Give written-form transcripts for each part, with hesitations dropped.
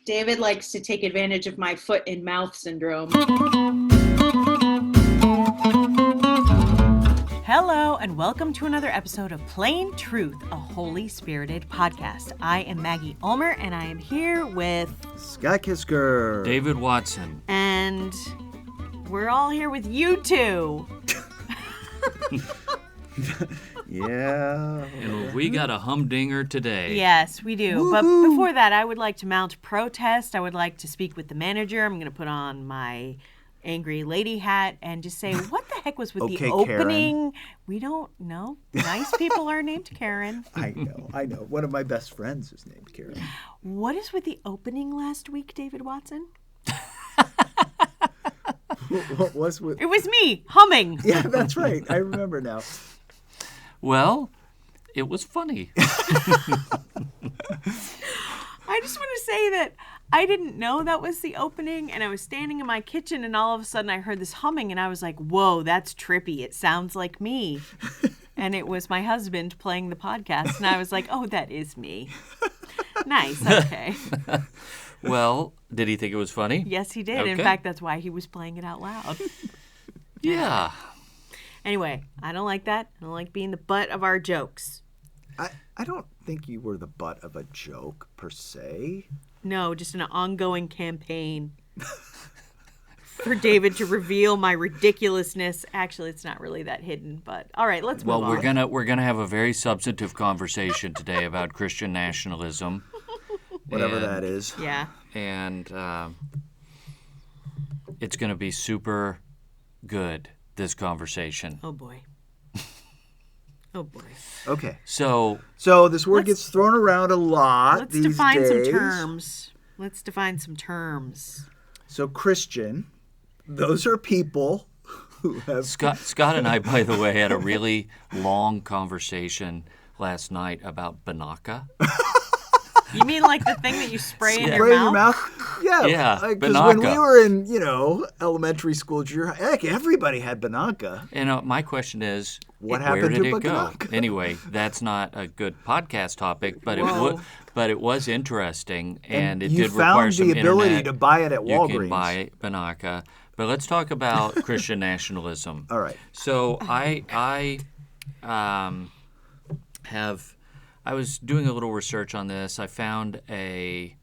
David likes to take advantage of my foot and mouth syndrome. Hello, and welcome to another episode of Plain Truth, a Holy Spirited podcast. I am Maggie Ulmer, and I am here with Scott Kisker, David Watson, and we're all here with you two. Yeah. and we got a humdinger today. Yes, we do. Woo-hoo. But before that, I would like to mount protest. I would like to speak with the manager. I'm going to put on my angry lady hat and just say, what the heck was with the opening? Karen. We don't know. Nice people are named Karen. I know. One of my best friends is named Karen. What is with the opening last week, David Watson? What was with? It was me, humming. Yeah, that's right. I remember now. Well, it was funny. I just want to say that I didn't know that was the opening, and I was standing in my kitchen, and all of a sudden I heard this humming, and I was like, whoa, that's trippy. It sounds like me. And it was my husband playing the podcast, and I was like, oh, that is me. Nice, okay. Well, did he think it was funny? Yes, he did. Okay. In fact, that's why he was playing it out loud. Yeah. Anyway, I don't like that. I don't like being the butt of our jokes. I don't think you were the butt of a joke, per se. No, just an ongoing campaign for David to reveal my ridiculousness. Actually, it's not really that hidden, but all right, let's move on. Well, we're gonna have a very substantive conversation today about Christian nationalism. Whatever that is. Yeah. And it's going to be super good, this conversation. Oh, boy. Oh, boy. Okay. So this word gets thrown around a lot Let's these define days. Let's define some terms. So Christian, those are people who have... Scott and I, by the way, had a really long conversation last night about Binaca. You mean like the thing that you spray in your Spray in your mouth? mouth? Yeah. Yeah, Because when Binaca. we were in, elementary school, heck, everybody had Binaca. And my question is, What where happened did to it go? Binaca? Anyway, that's not a good podcast topic, but Whoa. it was interesting, and it you did require found some the ability internet. to buy it at You Walgreens. can buy Binaca, but let's talk about Christian nationalism. All right. So I was doing a little research on this. I found a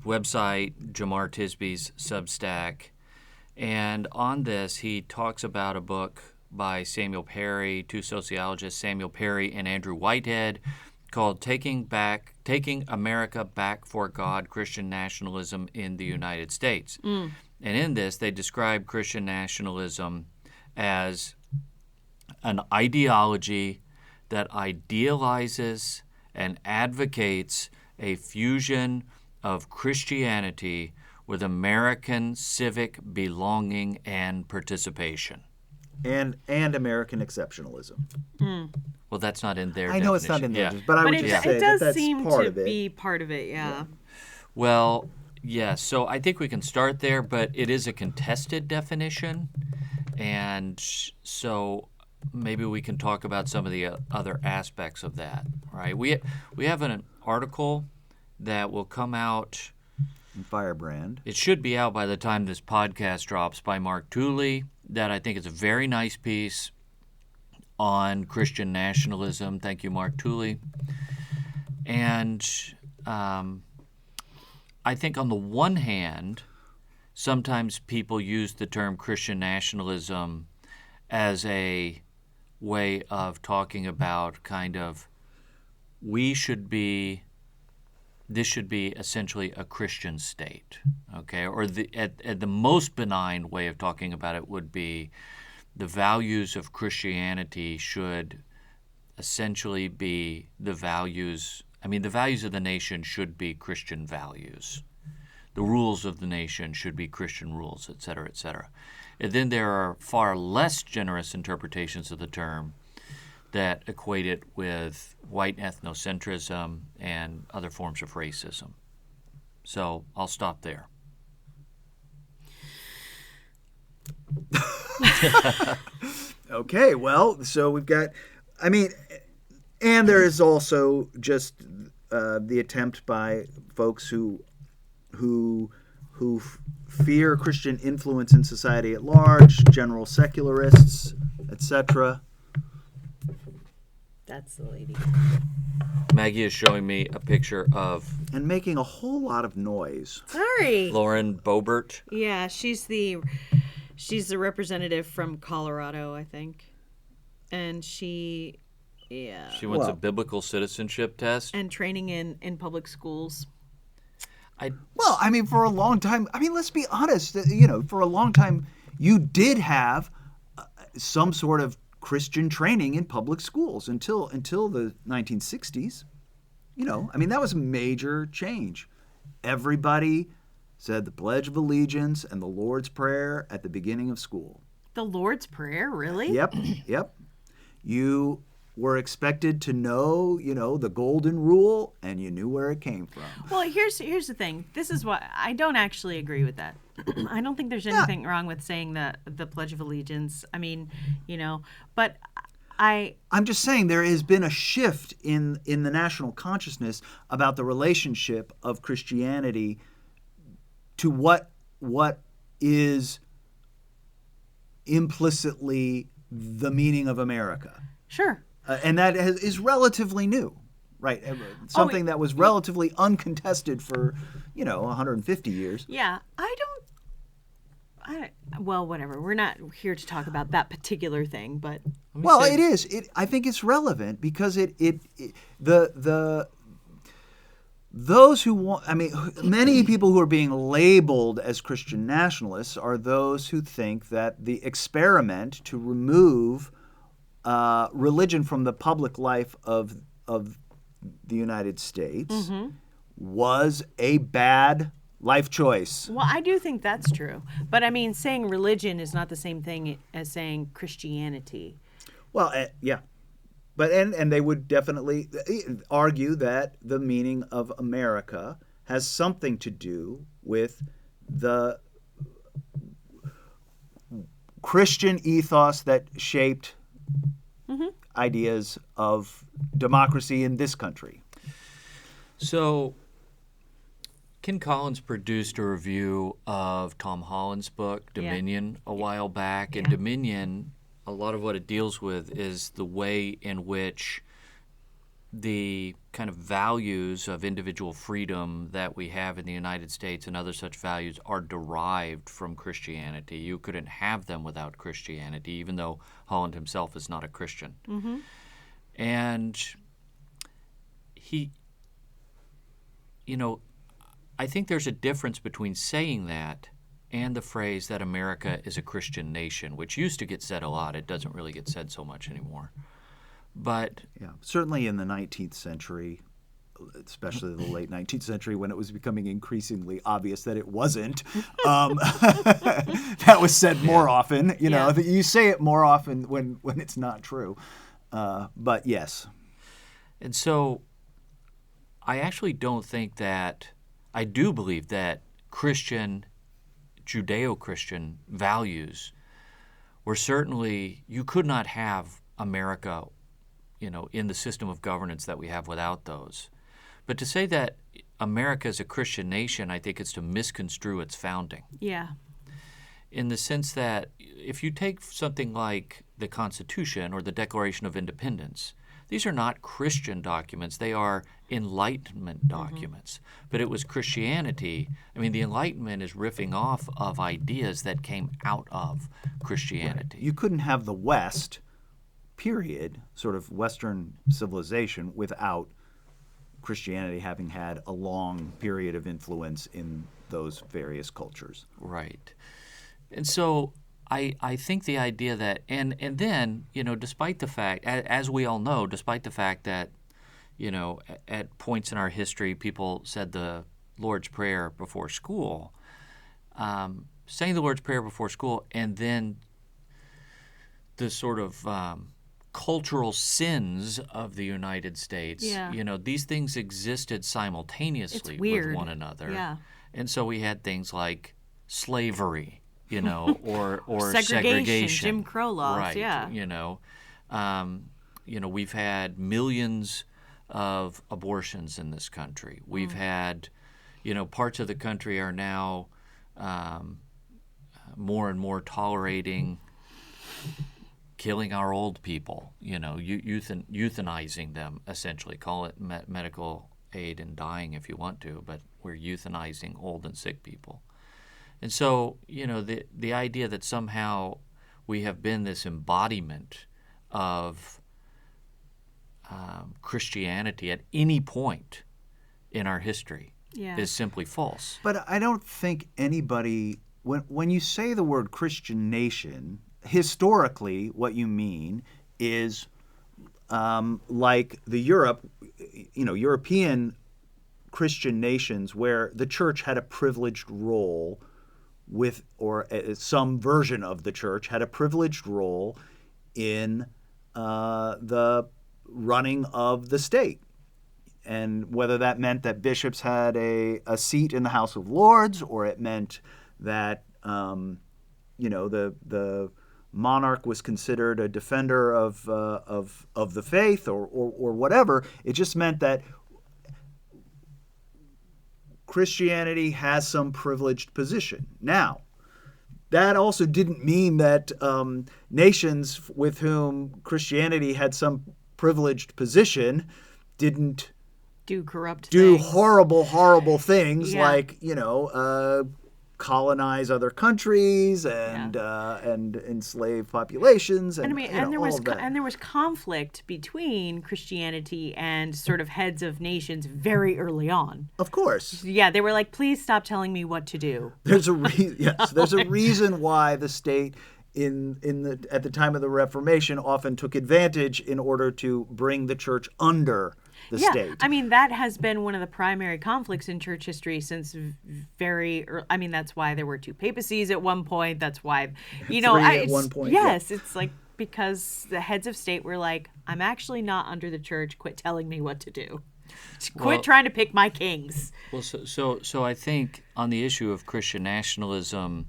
website, Jamar Tisby's Substack, and on this he talks about a book by Samuel Perry, two sociologists, Samuel Perry and Andrew Whitehead, called Taking America Back for God, Christian Nationalism in the United States. And in this, they describe Christian nationalism as an ideology that idealizes and advocates a fusion of Christianity with American civic belonging and participation. And American exceptionalism. Well, that's not in their I know it's not in definition. there, Yeah. but I But would it, just say it does that's seem part to of it. be part of it, yeah. Well, yes. So I think we can start there, but it is a contested definition, and so maybe we can talk about some of the other aspects of that. Right? We have an article that will come out. Firebrand. It should be out by the time this podcast drops, by Mark Tooley. That I think is a very nice piece on Christian nationalism. Thank you, Mark Tooley. And I think on the one hand, sometimes people use the term Christian nationalism as a way of talking about kind of this should be essentially a Christian state, okay? Or at the most benign way of talking about it would be the values of Christianity should essentially be the values of the nation should be Christian values. The rules of the nation should be Christian rules, et cetera, et cetera. And then there are far less generous interpretations of the term that equate it with white ethnocentrism and other forms of racism. So I'll stop there. Okay, well, so we've got, And there is also just the attempt by folks who fear Christian influence in society at large, general secularists, etc. That's the lady. Maggie is showing me a picture of And making a whole lot of noise. Sorry. Lauren Boebert. Yeah, she's the representative from Colorado, I think. And she She wants a biblical citizenship test. and training in public schools. Well, I mean, for a long time, let's be honest, for a long time, you did have some sort of Christian training in public schools until the 1960s. That was a major change. Everybody said the Pledge of Allegiance and the Lord's Prayer at the beginning of school. The Lord's Prayer, really? Yep. You were expected to know, the golden rule, and you knew where it came from. Well, here's the thing. This is what I don't actually agree with that. I don't think there's anything wrong with saying the Pledge of Allegiance. But I'm just saying there has been a shift in the national consciousness about the relationship of Christianity to what is implicitly the meaning of America. Sure. And that is relatively new, right? Something that was relatively uncontested for, 150 years. Yeah, well, whatever. We're not here to talk about that particular thing, but Well, it is. I think it's relevant because those who want, many people who are being labeled as Christian nationalists are those who think that the experiment to remove religion from the public life of the United States was a bad life choice. well, I do think that's true. But saying religion is not the same thing as saying Christianity. Well, yeah. But and they would definitely argue that the meaning of America has something to do with the Christian ethos that shaped ideas of democracy in this country. So, Ken Collins produced a review of Tom Holland's book, Dominion, a while back. And Dominion, a lot of what it deals with is the way in which the kind of values of individual freedom that we have in the United States and other such values are derived from Christianity. You couldn't have them without Christianity, even though Holland himself is not a Christian. And he, I think there's a difference between saying that and the phrase that America is a Christian nation, which used to get said a lot. It doesn't really get said so much anymore. But certainly in the 19th century, especially the late 19th century, when it was becoming increasingly obvious that it wasn't, that was said more often. You say it more often when it's not true. But yes. And so I actually don't think that – I do believe that Christian, Judeo-Christian values were certainly – you could not have America – in the system of governance that we have without those. But to say that America is a Christian nation, I think it's to misconstrue its founding. Yeah. In the sense that if you take something like the Constitution or the Declaration of Independence, these are not Christian documents. They are Enlightenment documents. But it was Christianity. The Enlightenment is riffing off of ideas that came out of Christianity. Right. You couldn't have the West period, sort of Western civilization, without Christianity having had a long period of influence in those various cultures. Right. And so I think the idea that, and then, despite the fact, as we all know, despite the fact that, at points in our history, people said the Lord's Prayer before school, saying the Lord's Prayer before school, and then the sort of cultural sins of the United States. These things existed simultaneously with one another. Yeah. And so we had things like slavery, or segregation, Jim Crow laws, right, we've had millions of abortions in this country. We've had, parts of the country are now more and more tolerating killing our old people, euthanizing them, essentially. Call it medical aid in dying if you want to, but we're euthanizing old and sick people. And so, the idea that somehow we have been this embodiment of Christianity at any point in our history is simply false. But I don't think anybody, when you say the word Christian nation, historically what you mean is like the European Christian nations where the church had a privileged role with, or some version of the church had a privileged role in the running of the state. And whether that meant that bishops had a seat in the House of Lords, or it meant that the monarch was considered a defender of the faith, or whatever, it just meant that Christianity has some privileged position. Now, that also didn't mean that nations with whom Christianity had some privileged position didn't do corrupt do things. horrible things like colonize other countries and enslave populations and there all of that. And there was conflict between Christianity and sort of heads of nations very early on. Of course. Yeah, they were like, please stop telling me what to do. There's a reason why the state at the time of the Reformation often took advantage in order to bring the church under the state. I mean, that has been one of the primary conflicts in church history since very early. I mean, that's why there were 2 papacies at one point. That's why, 3 at one point. Yes, it's like because the heads of state were like, I'm actually not under the church. Quit telling me what to do. Quit trying to pick my kings. Well, so I think on the issue of Christian nationalism,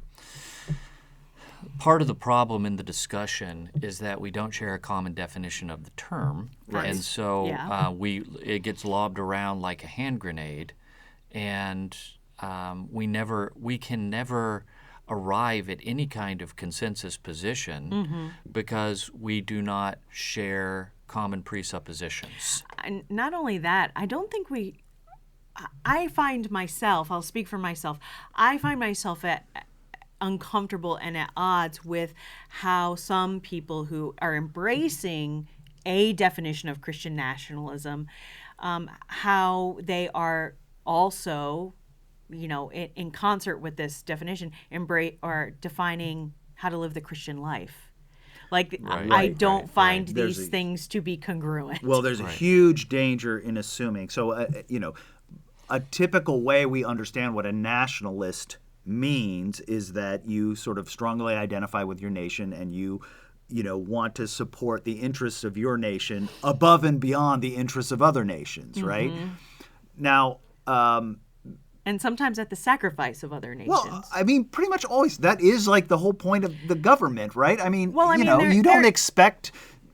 part of the problem in the discussion is that we don't share a common definition of the term, and so it gets lobbed around like a hand grenade, and we can never arrive at any kind of consensus position because we do not share common presuppositions. And not only that, I don't think I find myself, I'll speak for myself, I find myself uncomfortable and at odds with how some people who are embracing a definition of Christian nationalism, how they are also, in concert with this definition, defining how to live the Christian life. Like, I don't find these things to be congruent. Well, there's a huge danger in assuming. So, a typical way we understand what a nationalist means is that you sort of strongly identify with your nation and you want to support the interests of your nation above and beyond the interests of other nations, right? Now, and sometimes at the sacrifice of other nations. Well, I mean, pretty much always. That is like the whole point of the government, right? I mean, you don't expect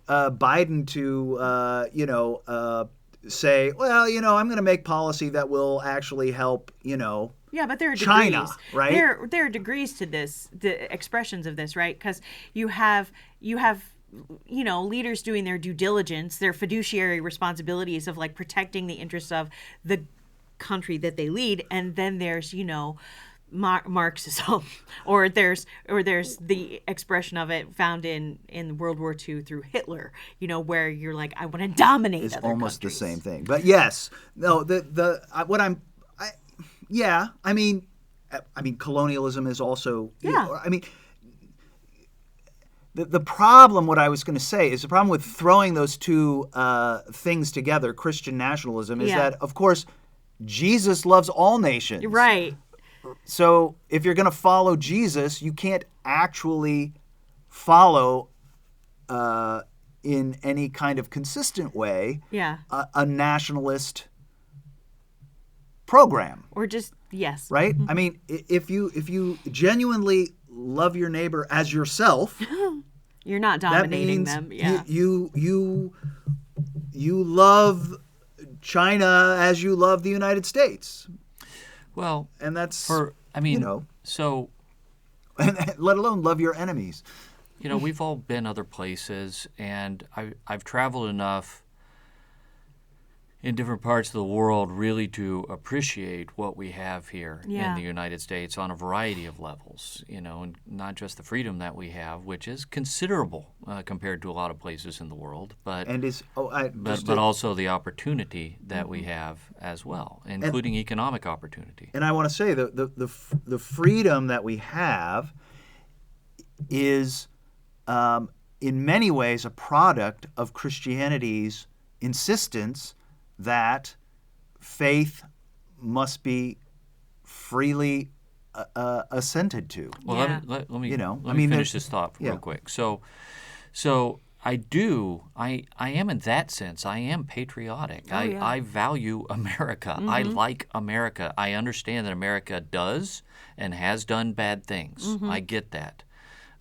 Biden to, say, well, I'm going to make policy that will actually help, Yeah, but there are China, degrees, right? There are degrees to this, the expressions of this, right? Because you have leaders doing their due diligence, their fiduciary responsibilities of like protecting the interests of the country that they lead, and then there's Marxism, or there's the expression of it found in World War II through Hitler, where you're like, I want to dominate. It's other almost countries. the same thing, but yes, no, I mean, colonialism is also. I mean, the problem. What I was going to say is the problem with throwing those two things together, Christian nationalism, is that of course Jesus loves all nations. Right. So if you're going to follow Jesus, you can't actually follow in any kind of consistent way a nationalist program. Or just, yes. Right? I mean, if you genuinely love your neighbor as yourself, You're not that dominating means them. Yeah. you love China as you love the United States, Well, and that's so and let alone love your enemies. we've all been other places, and I've traveled enough in different parts of the world really to appreciate what we have here in the United States on a variety of levels, and not just the freedom that we have, which is considerable compared to a lot of places in the world, but also the opportunity that we have as well, including economic opportunity. And I want to say the freedom that we have is in many ways a product of Christianity's insistence that faith must be freely assented to. Well, let me finish this thought real quick. So I am in that sense, I am patriotic. I value America. I like America. I understand that America does and has done bad things. I get that.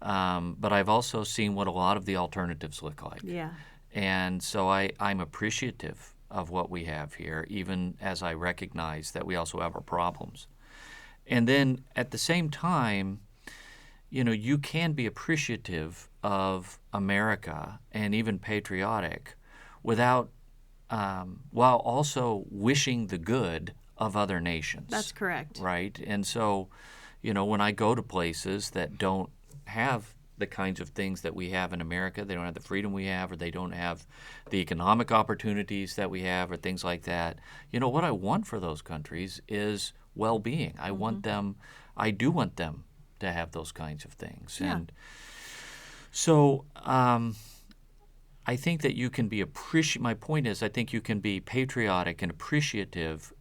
But I've also seen what a lot of the alternatives look like. Yeah. And so I'm appreciative of what we have here, even as I recognize that we also have our problems. And then at the same time, you can be appreciative of America and even patriotic without, while also wishing the good of other nations. That's correct. Right? And so, when I go to places that don't have the kinds of things that we have in America, they don't have the freedom we have, or they don't have the economic opportunities that we have, or things like that. What I want for those countries is well-being. I do want them to have those kinds of things. Yeah. And so I think that you can be my point is, I think you can be patriotic and appreciative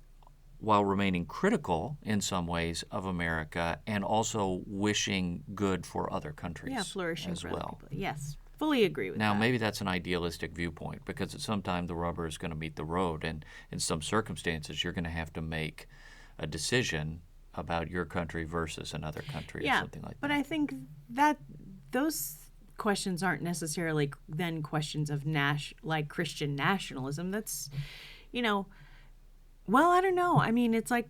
while remaining critical in some ways of America, and also wishing good for other countries. Yeah, flourishing as for well. other people. Yes, fully agree with that. Now, maybe that's an idealistic viewpoint, because at some time the rubber is going to meet the road, and in some circumstances you're going to have to make a decision about your country versus another country, or something like that. But I think that those questions aren't necessarily then questions of like Christian nationalism. That's, well, I don't know. I mean, it's like,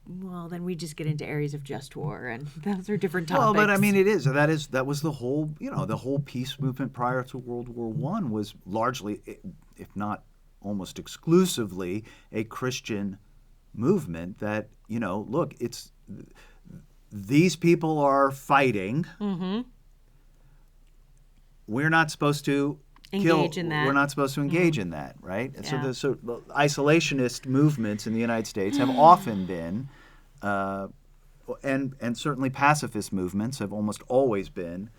well, then we just get into areas of just war, and those are different topics. Well, but I mean, that was the whole, the whole peace movement prior to World War I was largely, if not almost exclusively, a Christian movement that, look, these people are fighting. Mm-hmm. We're not supposed to engage in that. We're not supposed to engage in that, right? Yeah. So the isolationist movements in the United States have often been, and certainly pacifist movements have almost always been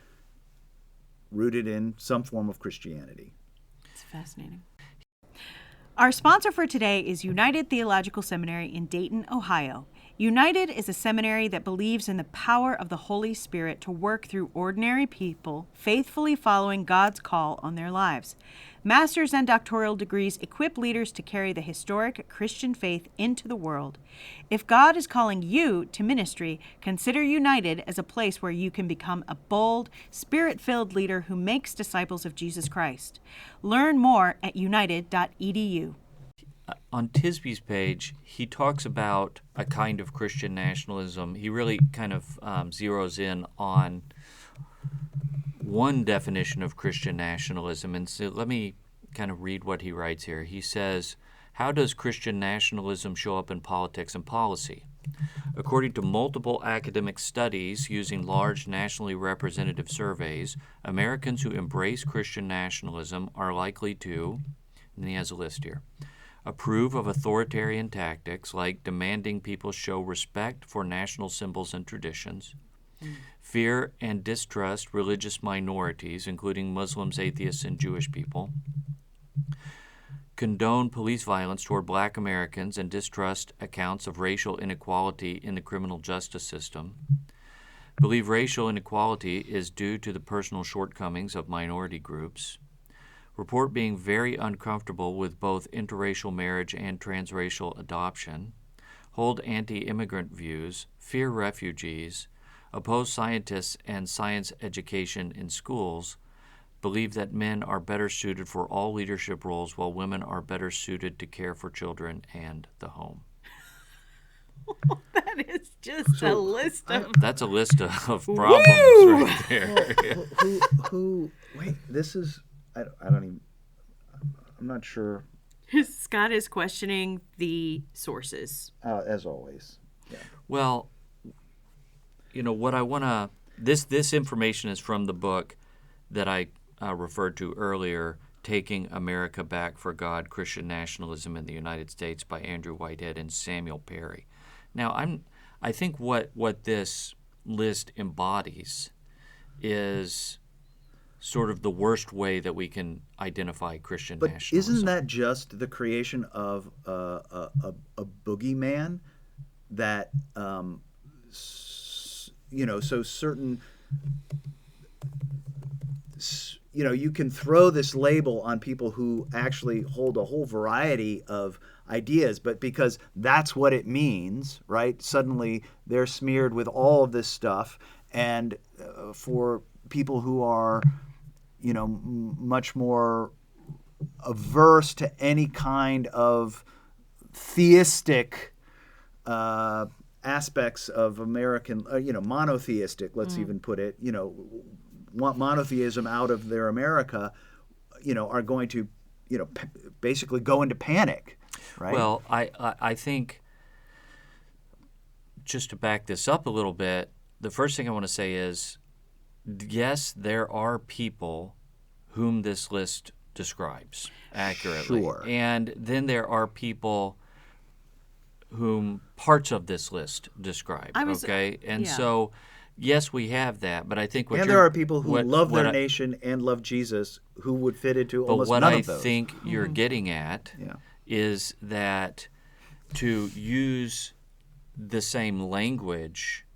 rooted in some form of Christianity. It's fascinating. Our sponsor for today is United Theological Seminary in Dayton, Ohio. United is a seminary that believes in the power of the Holy Spirit to work through ordinary people, faithfully following God's call on their lives. Master's and doctoral degrees equip leaders to carry the historic Christian faith into the world. If God is calling you to ministry, consider United as a place where you can become a bold, Spirit-filled leader who makes disciples of Jesus Christ. Learn more at united.edu. On Tisby's page, he talks about a kind of Christian nationalism. He really kind of zeroes in on one definition of Christian nationalism. And so let me kind of read what he writes here. He says, "How does Christian nationalism show up in politics and policy? According to multiple academic studies using large nationally representative surveys, Americans who embrace Christian nationalism are likely to," and he has a list here, "approve of authoritarian tactics like demanding people show respect for national symbols and traditions, fear and distrust religious minorities, including Muslims, atheists, and Jewish people, condone police violence toward Black Americans and distrust accounts of racial inequality in the criminal justice system, believe racial inequality is due to the personal shortcomings of minority groups, report being very uncomfortable with both interracial marriage and transracial adoption, hold anti-immigrant views, fear refugees, oppose scientists and science education in schools, believe that men are better suited for all leadership roles while women are better suited to care for children and the home. That is just a list of... That's a list of problems right there. Wait, this is, I don't even, I'm not sure. Scott is questioning the sources. As always. Yeah. Well, what I want to, this information is from the book that I referred to earlier, Taking America Back for God, Christian Nationalism in the United States by Andrew Whitehead and Samuel Perry. Now, I think what this list embodies is sort of the worst way that we can identify Christian But nationalism. isn't that just the creation of a boogeyman that, so certain, you can throw this label on people who actually hold a whole variety of ideas, but because that's what it means, right? Suddenly they're smeared with all of this stuff, and for people who are, much more averse to any kind of theistic aspects of American, monotheistic, let's even put it, want monotheism out of their America, are going to, basically go into panic, right? Well, I think, just to back this up a little bit, the first thing I want to say is, yes, there are people whom this list describes accurately. Sure. And then there are people whom parts of this list describe, okay? And yeah. so, yes, we have that, but I think what And you're... there are people who love their I- nation and love Jesus who would fit into But almost what none I of those. think you're getting at Yeah. is that to use the same language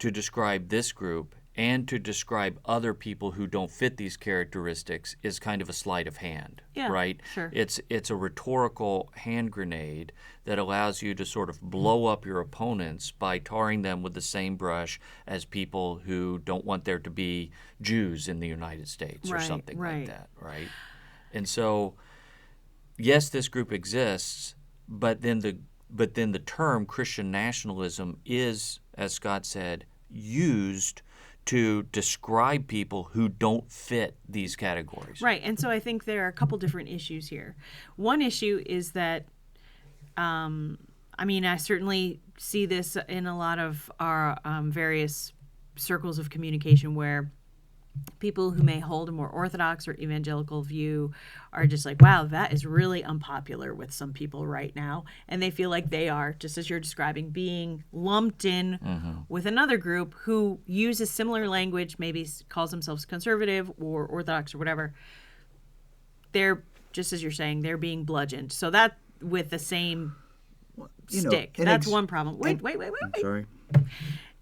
to describe this group and to describe other people who don't fit these characteristics is kind of a sleight of hand, Yeah, right? sure. It's a rhetorical hand grenade that allows you to sort of blow up your opponents by tarring them with the same brush as people who don't want there to be Jews in the United States or Right, something right. like that, right? And so, yes, this group exists, but then the term Christian nationalism is, as Scott said, used to describe people who don't fit these categories. Right, and so I think there are a couple different issues here. One issue is that, I certainly see this in a lot of our various circles of communication where people who may hold a more orthodox or evangelical view are just like, wow, that is really unpopular with some people right now. And they feel like they are, just as you're describing, being lumped in with another group who uses similar language, maybe calls themselves conservative or orthodox or whatever. They're, just as you're saying, they're being bludgeoned. So that with the same stick. That's one problem. Wait. I'm sorry.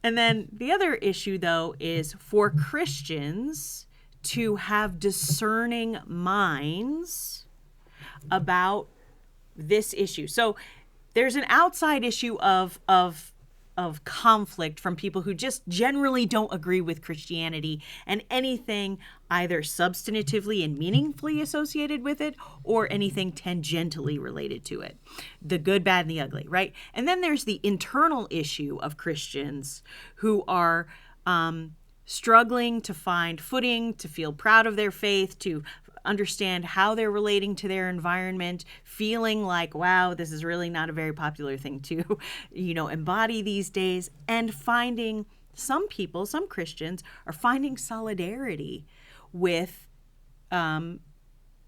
And then the other issue, though, is for Christians to have discerning minds about this issue. So there's an outside issue of conflict from people who just generally don't agree with Christianity and anything either substantively and meaningfully associated with it or anything tangentially related to it. The good, bad, and the ugly, right? And then there's the internal issue of Christians who are struggling to find footing, to feel proud of their faith, to understand how they're relating to their environment, feeling like, wow, this is really not a very popular thing to, embody these days, and finding some people, some Christians, are finding solidarity with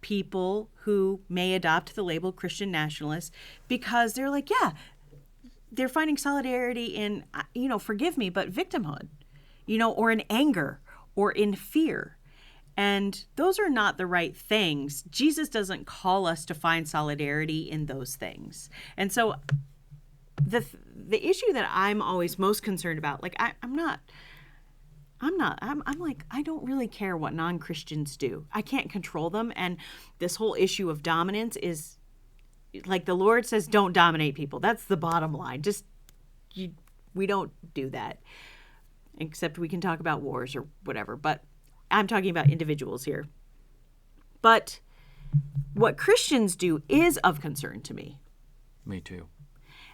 people who may adopt the label Christian nationalists because they're like, yeah, they're finding solidarity in, forgive me, but victimhood, or in anger or in fear. And those are not the right things. Jesus doesn't call us to find solidarity in those things. And so the issue that I'm always most concerned about, like I'm like, I don't really care what non-Christians do. I can't control them. And this whole issue of dominance is like the Lord says, don't dominate people. That's the bottom line. We don't do that. except we can talk about wars or whatever, but I'm talking about individuals here. But what Christians do is of concern to me. Me too.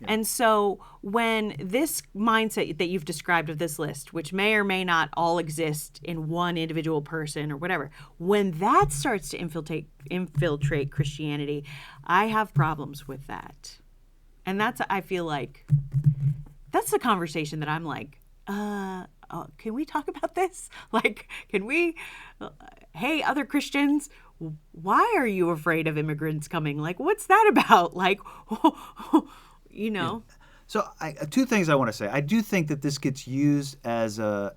And so when this mindset that you've described of this list, which may or may not all exist in one individual person or whatever, when that starts to infiltrate Christianity, I have problems with that. And that's, I feel like, that's the conversation that I'm like, can we talk about this? Like, can we, hey, other Christians, why are you afraid of immigrants coming? Like, what's that about? Like, you know. So two things I want to say. I do think that this gets used as a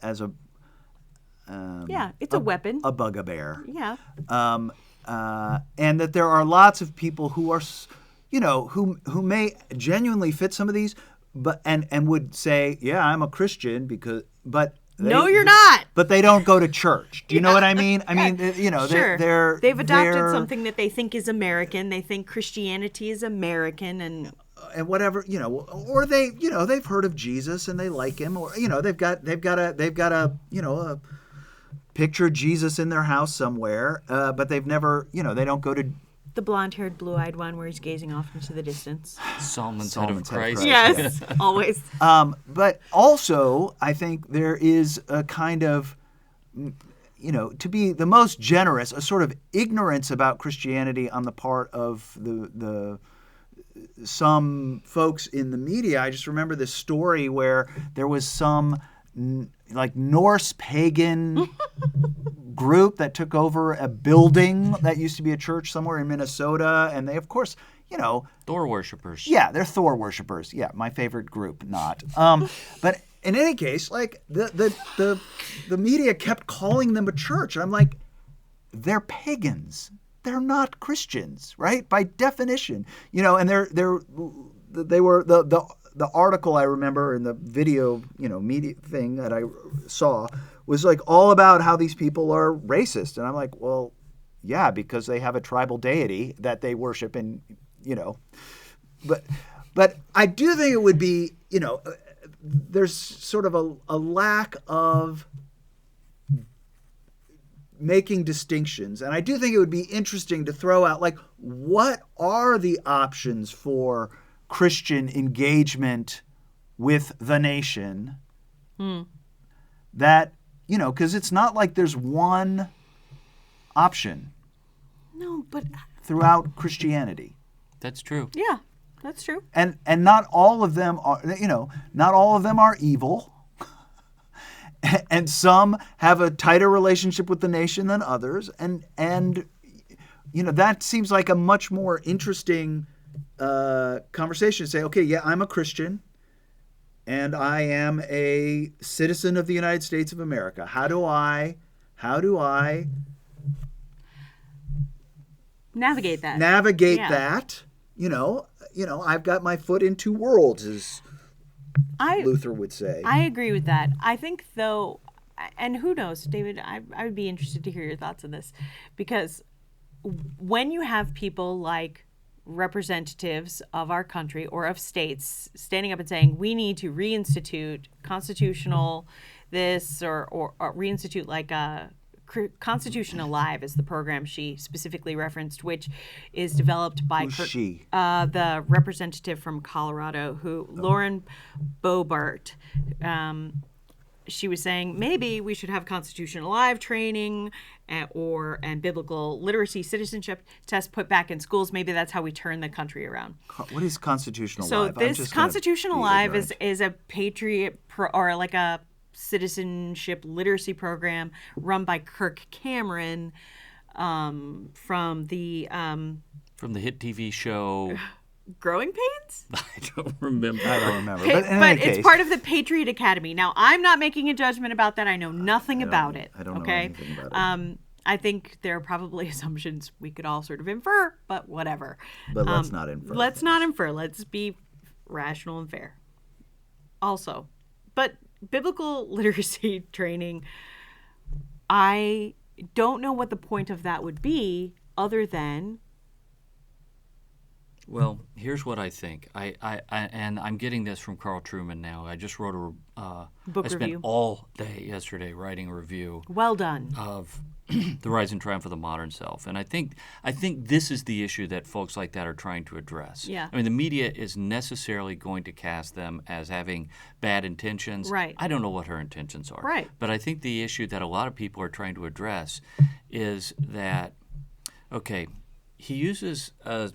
it's a weapon, a bugbear. Yeah. And that there are lots of people who are, who may genuinely fit some of these, but and would say, yeah, I'm a Christian but. No, you're not. But they don't go to church. Do you know what I mean? I mean, sure. They've adopted something that they think is American. They think Christianity is American, and whatever, or they've heard of Jesus and they like him, or they've got a picture of Jesus in their house somewhere, but they've never, they don't go to the blonde-haired, blue-eyed one where he's gazing off into the distance. Solomon's head of Christ. Yes, always. But also, I think there is a kind of, to be the most generous, a sort of ignorance about Christianity on the part of the some folks in the media. I just remember this story where there was some like Norse pagan group that took over a building that used to be a church somewhere in Minnesota, and they, of course, Thor worshippers. Yeah, they're Thor worshippers. Yeah, my favorite group, not. But in any case, like the media kept calling them a church, and I'm like, they're pagans. They're not Christians, right? By definition, and they were the article I remember in the video, media thing that I saw was like all about how these people are racist. And I'm like, well, yeah, because they have a tribal deity that they worship and, but I do think it would be, there's sort of a lack of making distinctions. And I do think it would be interesting to throw out, like, what are the options for Christian engagement with the nation that, because it's not like there's one option. No, but throughout Christianity. That's true. Yeah, that's true. And not all of them are, not all of them are evil. And some have a tighter relationship with the nation than others. And that seems like a much more interesting conversation to say, okay, yeah, I'm a Christian and I am a citizen of the United States of America. How do I navigate that? That, I've got my foot in two worlds, as Luther would say. I agree with that. I think, though, and who knows, David, I would be interested to hear your thoughts on this, because when you have people like representatives of our country or of states standing up and saying, we need to reinstitute constitutional this or reinstitute like a Constitution Alive is the program she specifically referenced, which is developed by the representative from Colorado, Lauren Boebert. She was saying maybe we should have Constitution Alive training and biblical literacy citizenship tests put back in schools. Maybe that's how we turn the country around. What is Constitution Alive? So this Constitution Alive is a patriot or like a citizenship literacy program run by Kirk Cameron from the hit TV show Growing Pains? I don't remember. But it's part of the Patriot Academy. Now, I'm not making a judgment about that. I know nothing about it. I don't know anything about it. I think there are probably assumptions we could all sort of infer, but whatever. But let's not infer. Let's not infer. Let's be rational and fair. Also, but biblical literacy training, I don't know what the point of that would be other than Well, here's what I think. And I'm getting this from Carl Trueman now. I just wrote Book I spent review. all day yesterday writing a review Well done. of The Rise and Triumph of the Modern Self. And I think this is the issue that folks like that are trying to address. Yeah. I mean, the media is necessarily going to cast them as having bad intentions. Right. I don't know what her intentions are. Right. But I think the issue that a lot of people are trying to address is that, okay, he uses a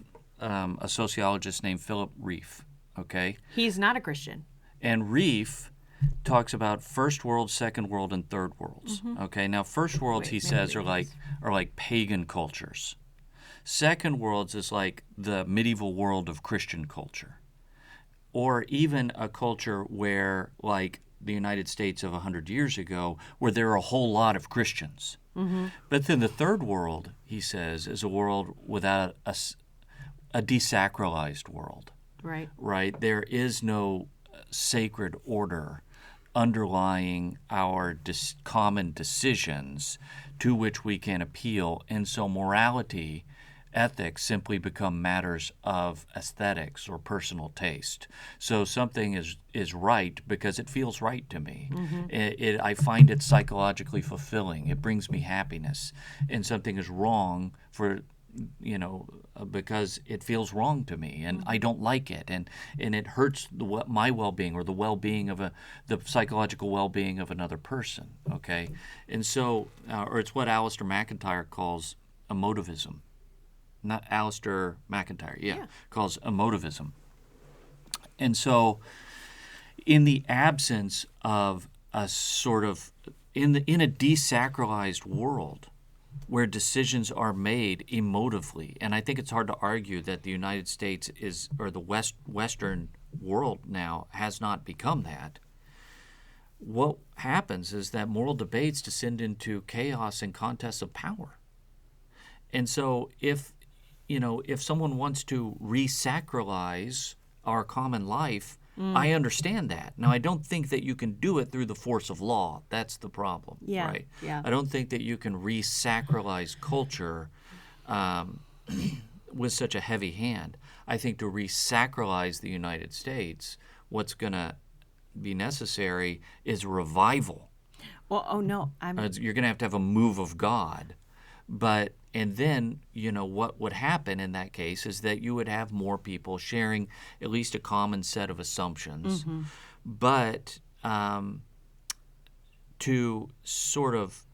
sociologist named Philip Reef, okay? He's not a Christian. And Reef talks about first world, second world, and third worlds. Okay, now first worlds, he says, are like pagan cultures. Second worlds is like the medieval world of Christian culture, or even a culture where, like the United States of 100 years ago, where there are a whole lot of Christians. But then the third world, he says, is a world without a desacralized world. Right. Right? There is no sacred order underlying our common decisions to which we can appeal. And so morality, ethics simply become matters of aesthetics or personal taste. So something is right because it feels right to me. I find it psychologically fulfilling. It brings me happiness. And something is wrong for because it feels wrong to me and I don't like it, and it hurts my well-being or the well-being of the psychological well-being of another person. Okay, and so or it's what Alistair McIntyre calls emotivism. Not Alistair McIntyre, calls emotivism. And so, in the absence of a sort of in a desacralized world, where decisions are made emotively. And I think it's hard to argue that the United States or the Western world now has not become that. What happens is that moral debates descend into chaos and contests of power. And so if someone wants to re-sacralize our common life, I understand that. Now, I don't think that you can do it through the force of law. That's the problem, right? Yeah. I don't think that you can re-sacralize culture with such a heavy hand. I think to re-sacralize the United States, what's going to be necessary is revival. Well, oh no, You're going to have a move of God. And then, what would happen in that case is that you would have more people sharing at least a common set of assumptions. But to sort of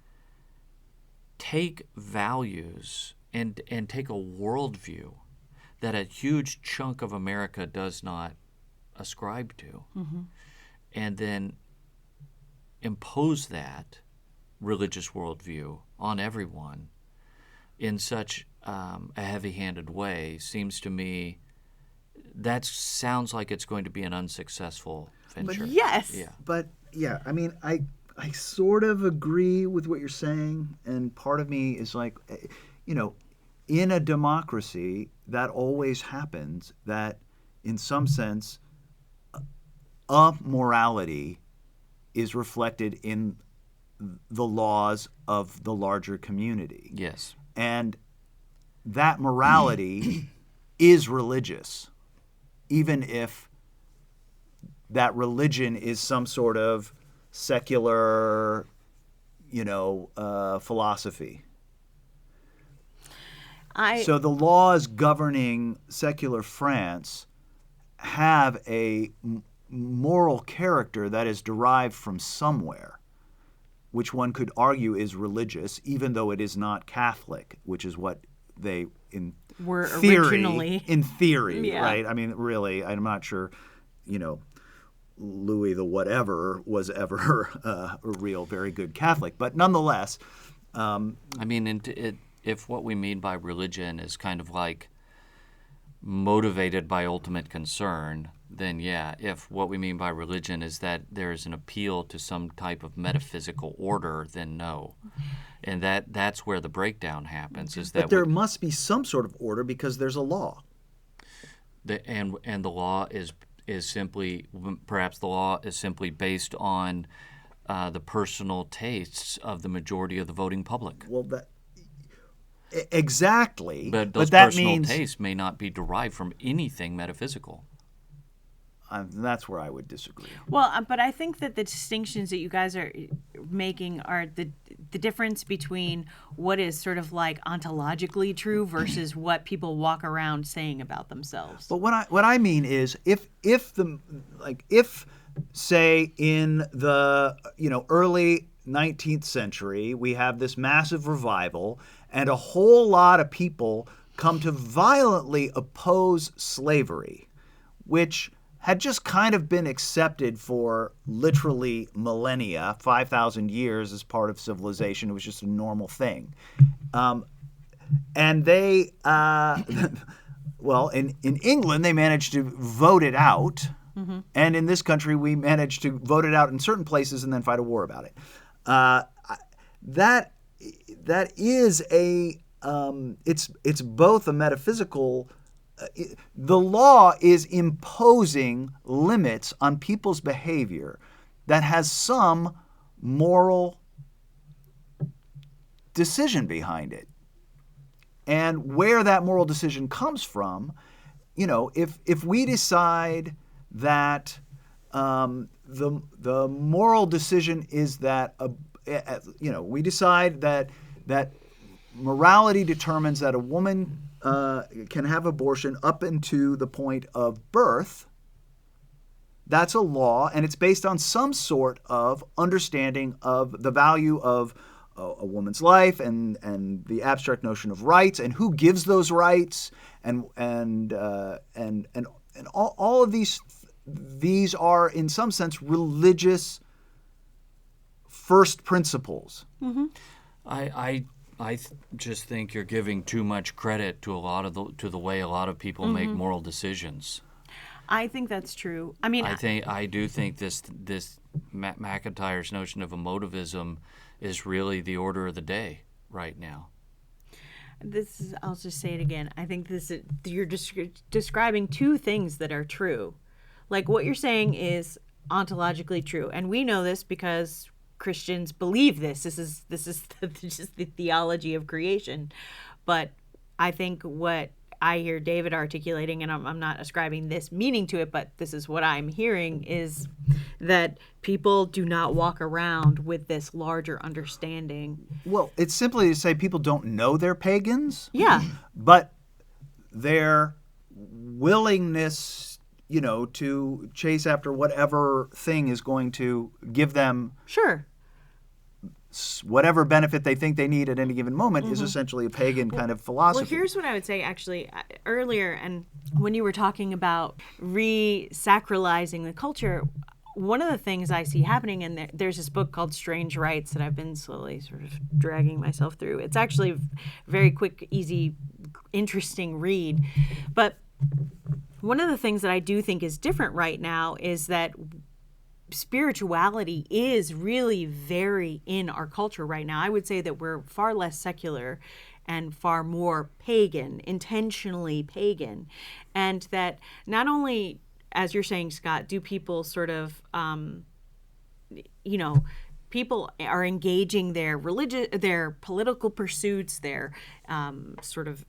take values and take a worldview that a huge chunk of America does not ascribe to, and then impose that religious worldview on everyone in such a heavy-handed way seems to me that sounds like it's going to be an unsuccessful venture. yes. Yeah. But yeah, I mean, I sort of agree with what you're saying, and part of me is like, in a democracy, that always happens. That, in some sense, a morality is reflected in the laws of the larger community. Yes. And that morality is religious, even if that religion is some sort of secular, philosophy. So the laws governing secular France have a moral character that is derived from somewhere, which one could argue is religious, even though it is not Catholic, which is what they were theory, originally. in theory, Yeah. right? I mean, really, I'm not sure, Louis the whatever was ever a real very good Catholic, but nonetheless. I mean, if what we mean by religion is kind of like motivated by ultimate concern, then yeah. If what we mean by religion is that there is an appeal to some type of metaphysical order, then no. And that's where the breakdown happens. Is that But there must be some sort of order because there's a law. And the law is simply, perhaps the law is simply based on the personal tastes of the majority of the voting public. Well, Exactly. But those that personal means tastes may not be derived from anything metaphysical. that's where I would disagree. Well, but I think that the distinctions that you guys are making are the difference between what is sort of like ontologically true versus what people walk around saying about themselves. But what I mean is if say in the early 19th century we have this massive revival and a whole lot of people come to violently oppose slavery, which had just kind of been accepted for literally millennia, 5,000 years as part of civilization. It was just a normal thing. And they, well, in England, they managed to vote it out. Mm-hmm. And in this country, we managed to vote it out in certain places and then fight a war about it. That is it's both a metaphysical. The law is imposing limits on people's behavior that has some moral decision behind it. And where that moral decision comes from, if we decide that the moral decision is that we decide that morality determines that a woman can have abortion up into the point of birth. That's a law, and it's based on some sort of understanding of the value of a woman's life and the abstract notion of rights and who gives those rights and all of these are in some sense religious first principles. Mm-hmm. I just think you're giving too much credit to the way a lot of people make moral decisions. I think that's true. I mean, I do think this McIntyre's notion of emotivism is really the order of the day right now. I'll just say it again. I think you're describing two things that are true. Like what you're saying is ontologically true, and we know this because Christians believe this. This is just the theology of creation. But I think what I hear David articulating, and I'm not ascribing this meaning to it, but this is what I'm hearing, is that people do not walk around with this larger understanding. Well, it's simply to say people don't know they're pagans. Yeah. But their willingness, to chase after whatever thing is going to give them whatever benefit they think they need at any given moment is essentially a pagan kind of philosophy. Well, here's what I would say actually earlier, and when you were talking about re-sacralizing the culture, one of the things I see happening, and there's this book called Strange Rites that I've been slowly sort of dragging myself through. It's actually a very quick, easy, interesting read. But one of the things that I do think is different right now is that spirituality is really very in our culture right now. I would say that we're far less secular and far more pagan, intentionally pagan. And that not only, as you're saying, Scott, do people sort of, people are engaging their religious, their political pursuits, their sort of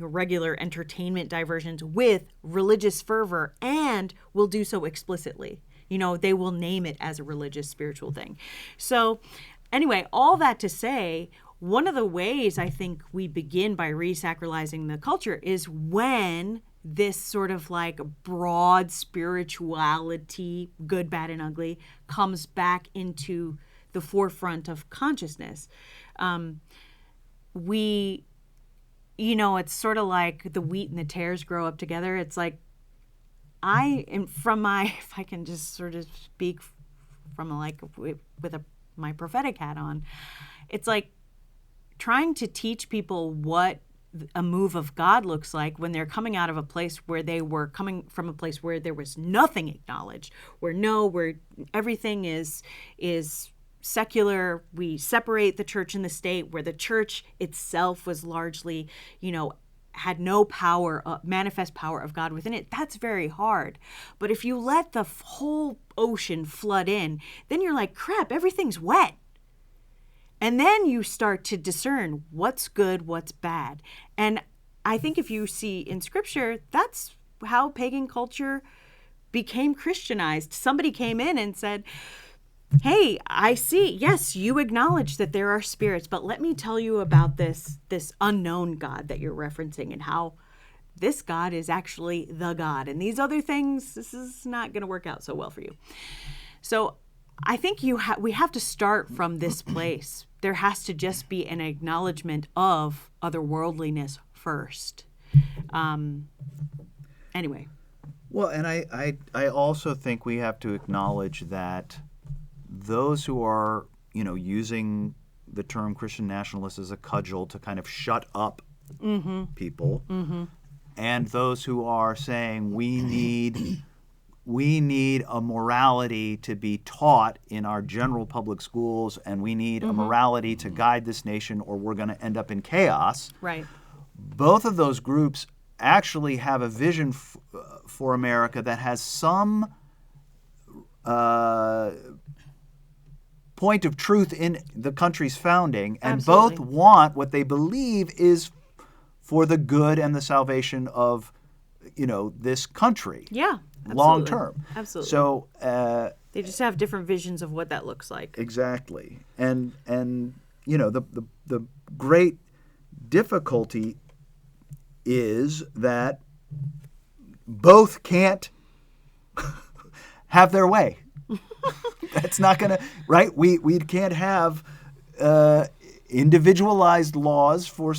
regular entertainment diversions with religious fervor, and will do so explicitly. They will name it as a religious, spiritual thing. So anyway, all that to say, one of the ways I think we begin by re-sacralizing the culture is when this sort of like broad spirituality, good, bad, and ugly, comes back into the forefront of consciousness. It's sort of like the wheat and the tares grow up together. It's like if I can just sort of speak from my prophetic hat on, it's like trying to teach people what a move of God looks like when they're coming out of a place where they were coming from a place where there was nothing acknowledged, where everything is secular. We separate the church and the state, where the church itself was largely, had no power, manifest power of God within it. That's very hard. But if you let the whole ocean flood in, then you're like, crap, everything's wet. And then you start to discern what's good, what's bad. And I think if you see in Scripture, that's how pagan culture became Christianized. Somebody came in and said, hey, I see, yes, you acknowledge that there are spirits, but let me tell you about this unknown God that you're referencing and how this God is actually the God. And these other things, this is not going to work out so well for you. So I think we have to start from this place. There has to just be an acknowledgement of otherworldliness first. Anyway. Well, and I also think we have to acknowledge that those who are, using the term Christian nationalist as a cudgel to kind of shut up people, and those who are saying we need a morality to be taught in our general public schools, and we need a morality to guide this nation, or we're going to end up in chaos. Right. Both of those groups actually have a vision for America that has some point of truth in the country's founding, and Absolutely. both want what they believe is for the good and the salvation of, this country. Yeah. Absolutely. Long term. Absolutely. So they just have different visions of what that looks like. exactly, and the great difficulty is that both can't have their way. That's not going to, right? We can't have individualized laws for,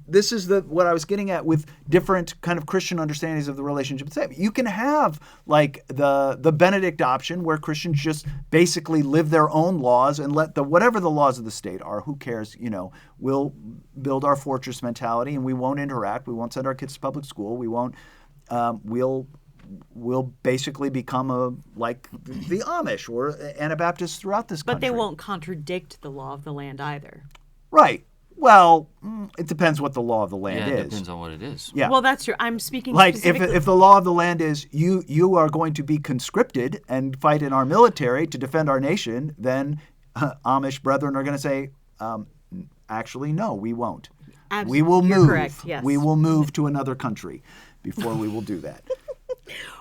this is what I was getting at with different kind of Christian understandings of the relationship. You can have like the Benedict option where Christians just basically live their own laws and let whatever the laws of the state are, who cares, we'll build our fortress mentality and we won't interact. We won't send our kids to public school. We won't, we'll basically become like the Amish or Anabaptists throughout this country. But they won't contradict the law of the land either. Right. Well, it depends what the law of the land Yeah, is. it depends on what it is. Yeah. Well, that's true. I'm speaking Like specifically. if the law of the land is you are going to be conscripted and fight in our military to defend our nation, then Amish brethren are going to say, actually, no, we won't. We will You're move. correct, yes. We will move to another country before we will do that.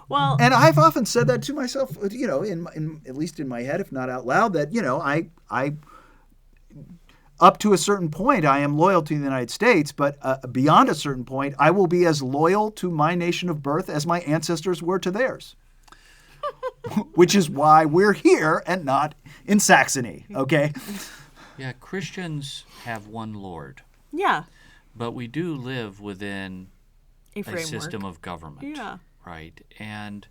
Well, And I've often said that to myself, in at least in my head, if not out loud, that I up to a certain point, I am loyal to the United States, but beyond a certain point, I will be as loyal to my nation of birth as my ancestors were to theirs. Which is why we're here and not in Saxony, okay? Yeah, Christians have one Lord, yeah, but we do live within a a framework. system of government. Yeah. Right. And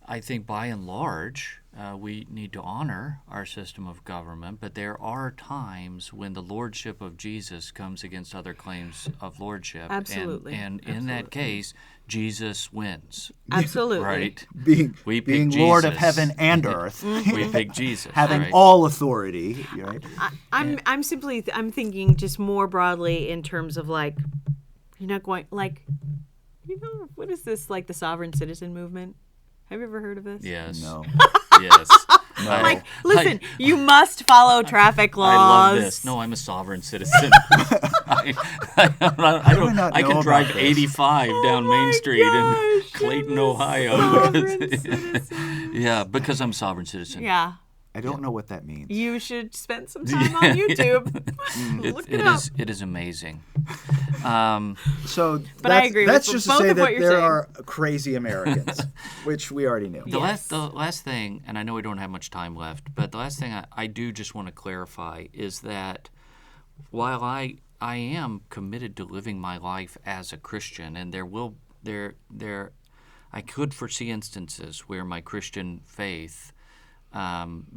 I think by and large, we need to honor our system of government, but there are times when the lordship of Jesus comes against other claims of lordship. Absolutely. And in that case, Jesus wins. Absolutely. Right? We pick being Lord of Jesus. heaven and earth, We pick Jesus. having right? all authority, right? I'm simply I'm thinking just more broadly in terms of like, you're not going like, what is this, like the sovereign citizen movement? Have you ever heard of this? Yes. No. Yes. Like, listen, you must follow traffic laws. I love this. No, I'm a sovereign citizen. I can know drive about this? 85 down Main Street in gosh, Clayton, I'm a Ohio. sovereign citizen. Yeah, because I'm sovereign citizen. Yeah. I don't know what that means. You should spend some time on YouTube. Look it up. It is amazing. So, But I agree with that's just to both say of that what you're there saying. are crazy Americans, which we already knew. The Yes. last thing, and I know we don't have much time left, but the last thing I do just want to clarify is that while I am committed to living my life as a Christian, and I could foresee instances where my Christian faith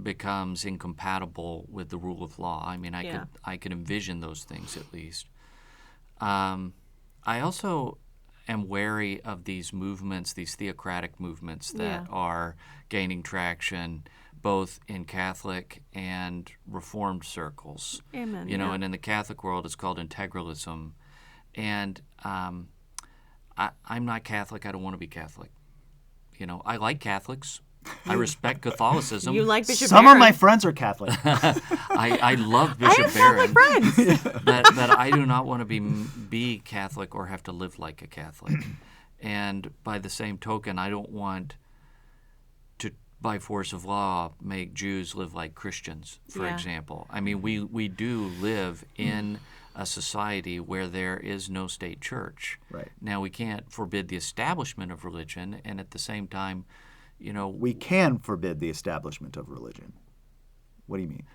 becomes incompatible with the rule of law. I mean, I could envision those things at least. I also am wary of these movements, these theocratic movements that are gaining traction both in Catholic and Reformed circles. Amen. And in the Catholic world, it's called integralism. And I'm not Catholic. I don't want to be Catholic. I like Catholics. I respect Catholicism. You like Bishop Some Barron. of my friends are Catholic. I love I Bishop have Barron, Catholic friends. but I do not want to be Catholic or have to live like a Catholic. And by the same token, I don't want to, by force of law, make Jews live like Christians, for Yeah. example. I mean, we do live in a society where there is no state church. Right. Now, we can't forbid the establishment of religion, and at the same time, We can forbid the establishment of religion. What do you mean?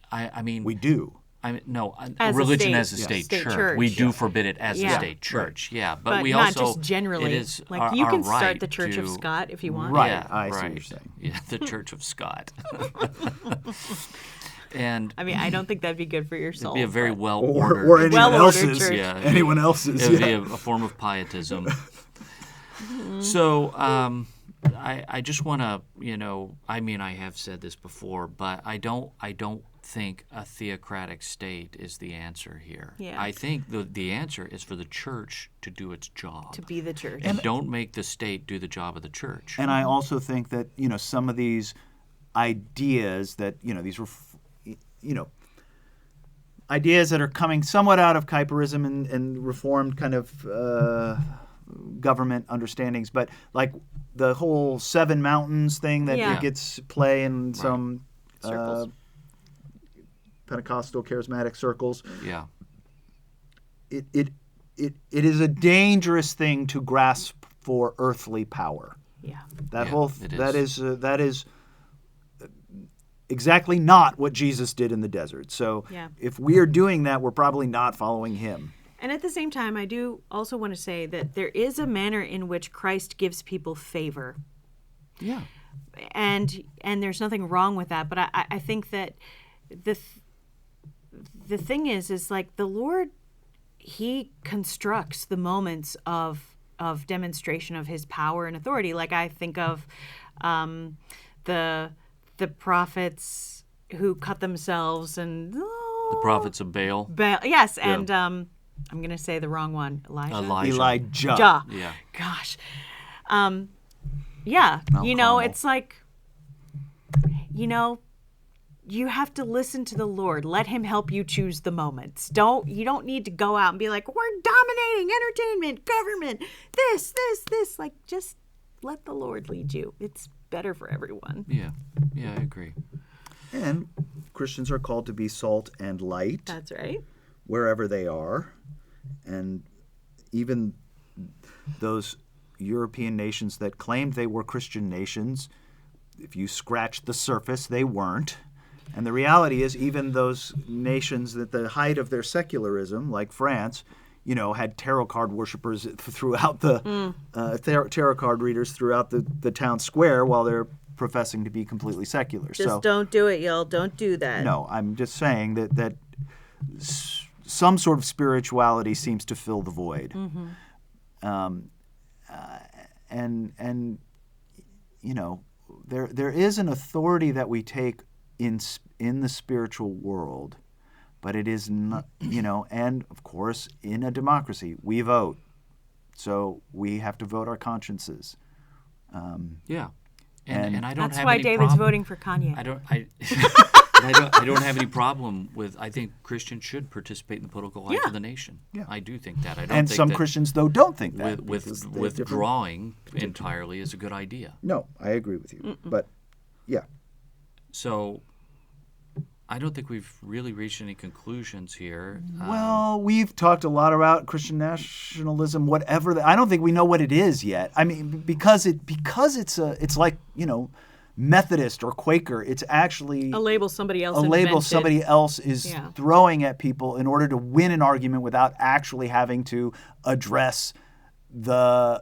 I mean, We do. no, As a religion state- as a state, state church. church. We do forbid it as a Yeah. state church. Yeah, but, But we not also just generally. It is Like our, you our can right start the Church of to- Scott if you want. Right. Yeah, I see right. what you're saying. Yeah, the Church of Scott. And I mean, I don't think that'd be good for your soul. it'd be a very but- well Or ordered. anyone Well-ordered else's. church. Yeah, Anyone else's. It would Yeah. be a form of pietism. So I just want to, I mean, I have said this before, but I don't think a theocratic state is the answer here. Yeah. I think the answer is for the church to do its job. to be the church. And don't make the state do the job of the church. And I also think that some of these ideas that ideas that are coming somewhat out of Kuyperism and reformed kind of government understandings, but like the whole Seven Mountains thing that Yeah. gets play in some Circles. Pentecostal charismatic circles. Yeah. It is a dangerous thing to grasp for earthly power. yeah. That Yeah, whole it that is exactly not what Jesus did in the desert. So Yeah. if we are doing that, we're probably not following him. And at the same time, I do also want to say that there is a manner in which Christ gives people favor. Yeah. And there's nothing wrong with that. But I think that the thing is like the Lord, he constructs the moments of demonstration of his power and authority. Like I think of the prophets who cut themselves and The prophets of Baal. yes, and I'm going to say the wrong one. Elijah. Elijah. Yeah. Gosh. Yeah. Mount Carmel. It's like, you have to listen to the Lord. Let him help you choose the moments. You don't need to go out and be like, we're dominating entertainment, government, this. Like, just let the Lord lead you. It's better for everyone. Yeah. Yeah, I agree. And Christians are called to be salt and light That's right. wherever they are. And even those European nations that claimed they were Christian nations, if you scratch the surface, they weren't. And the reality is, even those nations at the height of their secularism, like France, had tarot card worshippers throughout the tarot card readers throughout the town square while they're professing to be completely secular. Just don't do it, y'all. Don't do that. No, I'm just saying that some sort of spirituality seems to fill the void. And there is an authority that we take in the spiritual world, but it is not, and of course in a democracy we vote, so we have to vote our consciences. Yeah. And I don't That's have why any David's problem. voting for Kanye. I don't have any problem with. I think Christians should participate in the political life Yeah. of the nation. Yeah. I do think that. I don't And think some that Christians, though, don't think that. with because they have different- withdrawing entirely is a good idea. No, I agree with you. But, yeah. So I don't think we've really reached any conclusions here. Well, we've talked a lot about Christian nationalism, whatever. I don't think we know what it is yet. I mean, because it's like Methodist or Quaker. It's actually A label somebody else a label invented. somebody else is Yeah. throwing at people in order to win an argument without actually having to address the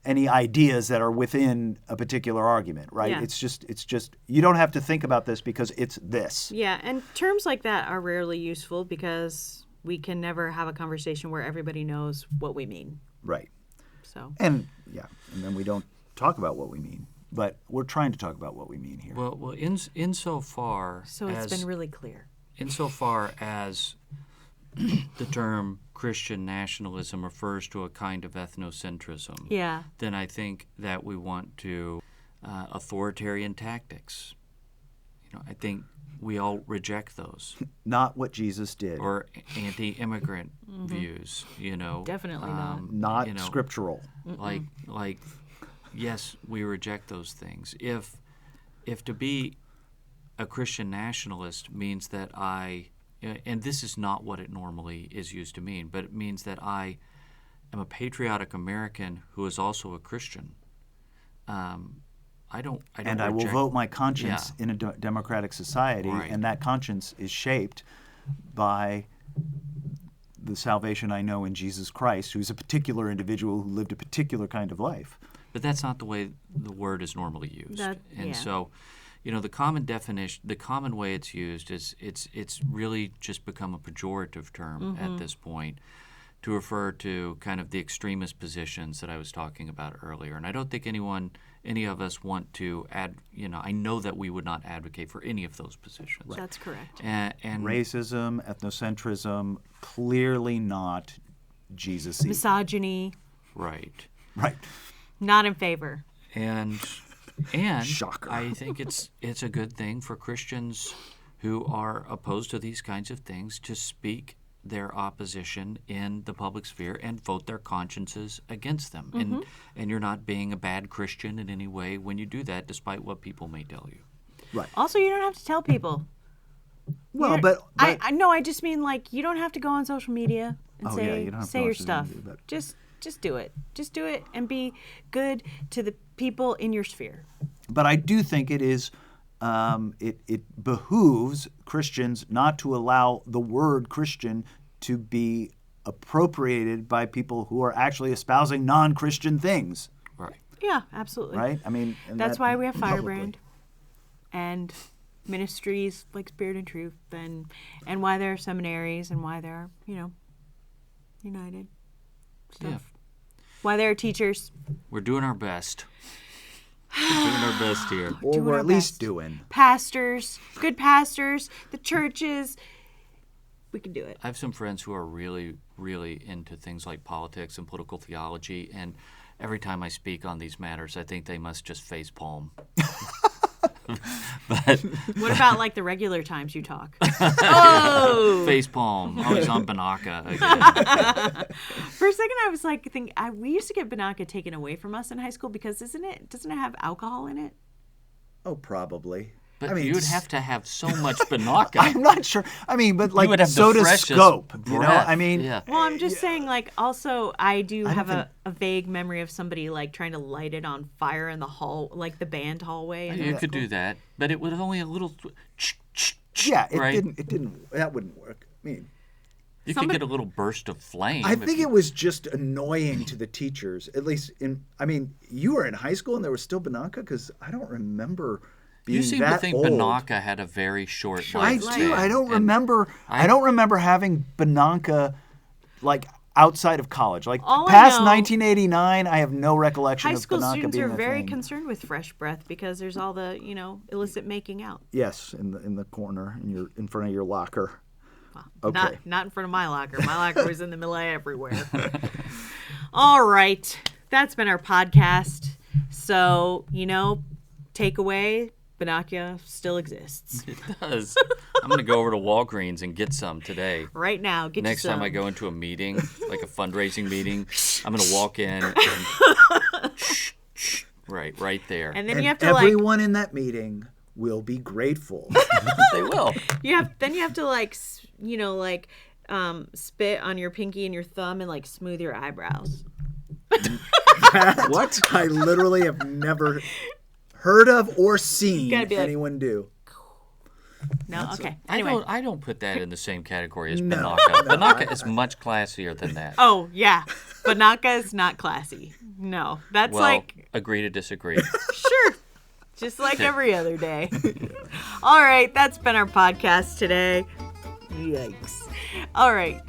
any ideas that are within a particular argument, right? Yeah. It's just you don't have to think about this because it's this. Yeah, and terms like that are rarely useful because we can never have a conversation where everybody knows what we mean. Right. So And then we don't talk about what we mean. But we're trying to talk about what we mean here. Well, insofar it's been really clear. insofar as the term Christian nationalism refers to a kind of ethnocentrism, Yeah. then I think that we want to authoritarian tactics. I think we all reject those. Not what Jesus did. Or anti-immigrant views. Definitely not. Not scriptural. Like, yes, we reject those things. If to be a Christian nationalist means that and this is not what it normally is used to mean, but it means that I am a patriotic American who is also a Christian. I don't and I will vote my conscience in a democratic society, Right. and that conscience is shaped by the salvation I know in Jesus Christ, who's a particular individual who lived a particular kind of life. But that's not the way the word is normally used. So, the common definition, the common way it's used is it's really just become a pejorative term at this point to refer to kind of the extremist positions that I was talking about earlier. And I don't think any of us want to I know that we would not advocate for any of those positions. Right. That's correct. And Racism, ethnocentrism, clearly not Jesus-y. Misogyny. Right. Right. Not in favor. And Shocker. I think it's a good thing for Christians who are opposed to these kinds of things to speak their opposition in the public sphere and vote their consciences against them. And you're not being a bad Christian in any way when you do that, despite what people may tell you. Right. Also, you don't have to tell people. Well, but I know. I just mean you don't have to go on social media and you don't have to say go on your social stuff. media, but- Just do it. Just do it and be good to the people in your sphere. But I do think it is, it behooves Christians not to allow the word Christian to be appropriated by people who are actually espousing non-Christian things. Right. Yeah, absolutely. Right? I mean, and That's why we have publicly. Firebrand and ministries like Spirit and Truth and why there are seminaries and why there are, United stuff. Yeah. Why there are teachers. We're doing our best. We're doing our best here. Or Doing we're our at least best. doing. Pastors, good pastors, the churches. We can do it. I have some friends who are really, really into things like politics and political theology, and every time I speak on these matters, I think they must just face palm. But What about the regular times you talk? Oh! face palm, always on Binaca again. For a second, I was we used to get Binaca taken away from us in high school because doesn't it have alcohol in it? Oh, probably. But I mean, you'd have to have so much Binaca. I'm not sure. I mean, but would have the so does freshest Scope. breath. I mean, Yeah. Well, I'm just saying, also, I do don't have think- a vague memory of somebody, trying to light it on fire in the hall, the band hallway. in You high could school. do that, but it was only a little. yeah, it right? didn't. That wouldn't work. I mean, You Somebody- could get a little burst of flame. I if think you- it was just annoying to the teachers. At least you were in high school and there was still Binaca because I don't remember being You seem that to think old. Binaca had a very short I lifespan. do. I don't and remember. I don't remember having Binaca outside of college. All I Past know- 1989, I have no recollection High of school Binaca students being are a very thing. concerned with fresh breath because there's all the, illicit making out. Yes, in the corner in front of your locker. Okay. Not in front of my locker. My locker was in the middle of everywhere. All right. That's been our podcast. So, takeaway, Binaca still exists. It does. I'm going to go over to Walgreens and get some today. Right now, get Next you some. time I go into a meeting, like a fundraising meeting, I'm going to walk in and shh, right there. And then And you have to everyone in that meeting will be grateful. They will. you have to spit on your pinky and your thumb and smooth your eyebrows. What? I literally have never heard of or seen Gotta be like- anyone do. No, okay. Anyway. I don't put that in the same category as No. Binaca. Binaca is much classier than that. Oh yeah, Binaca is not classy. No, that's Well, agree to disagree. sure, just like every other day. All right, that's been our podcast today. Yikes. All right,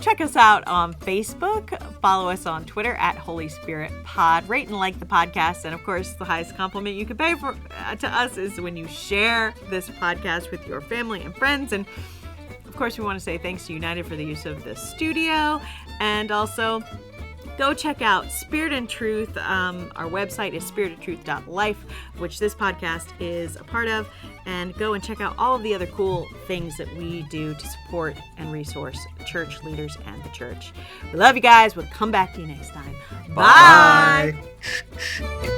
check us out on Facebook. Follow us on Twitter at Holy Spirit Pod. Rate and like the podcast. And of course, the highest compliment you can pay to us is when you share this podcast with your family and friends. And of course, we want to say thanks to United for the use of the studio. And also, go check out Spirit and Truth. Our website is spiritandtruth.life, which this podcast is a part of. And go and check out all of the other cool things that we do to support and resource church leaders and the church. We love you guys. We'll come back to you next time. Bye. Bye.